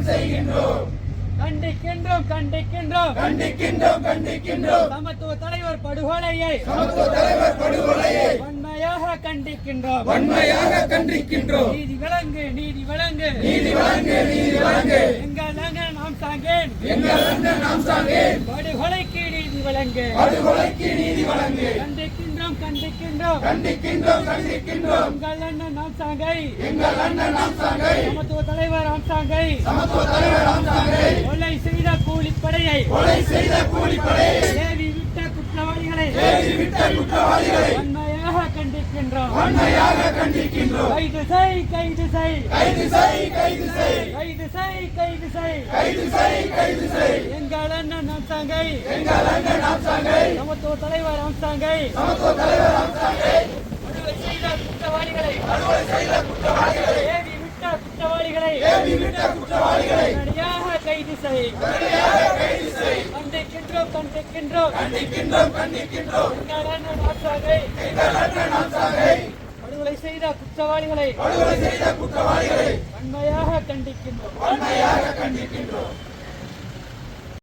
கண்டிக்கின்றோம் கண்டிக்கின்றோம் கண்டிக்கின்றோம் கண்டிக்கின்றோம் சமத்துவ தலைவர் படுகொலையை வன்மையாக கண்டிக்கின்றோம் வன்மையாக கண்டிக்கின்றோம். நீதி வழங்கு நீதி வழங்கு நீதி வழங்கு நீதி வழங்கு எங்கள் அண்ணன் ஆம்சாங்கேன் எங்கள் அண்ணன் ஆம்சாங்கேன் படுகொலைக்கு நீதி வழங்கு படுகொலைக்கு நீதி வழங்கு. கண்டிக்கின்றோம் கண்டிக்கின்றோம் கண்டிக்கின்றோம் கண்டிக்கின்றோம் எங்கள் அண்ணன் ஆம்சாங்கை எங்கள் அண்ணன் ஆம்சாங்கை சமத்துவ தலைவர் ஆம்சாங்கை சமத்துவ தலைவர் ஆம்சாங்கை கொலை செய்த கூலிப்படையை கொலை செய்த கூலிப்படையை ஏவி விட்ட குற்றவாளிகளை ஏவி விட்ட குற்றவாளிகளை வன்மையாக கண்டிக்கின்றோம் வன்மையாக கண்டிக்கின்றோம். கைது செய் கைது செய் கைது செய் கைது செய் கைது செய் கைது செய் கைது செய் கைது செய். எங்கள் அண்ணன் ஆம்சாங்கை எங்கள் அண்ணன் ஆம்சாங்கை சமத்துவ தலைவர் ஆம்சாங்கை சமத்துவ தலைவர் ஆம்சாங்கை படுகொலை செய்த குற்றவாளிகளை படுகொலை செய்த குற்றவாளிகளை ஏவி விட்ட குற்றவாளிகளை ஏவி விட்ட குற்றவாளிகளை உடனடியாக கைது செய் கைது செய். கண்டிக்கின்றோம் கண்டிக்கின்றோம் கண்டிக்கின்றோம் கண்டிக்கின்றோம் எங்கள் அண்ணன் ஆம்சாங்கை எங்கள் அண்ணன் ஆம்சாங்கை படுகொலை செய்த குற்றவாளிகளை படுகொலை செய்த குற்றவாளிகளை வன்மையாக கண்டிக்கின்றோம் வன்மையாக கண்டிக்கின்றோம்.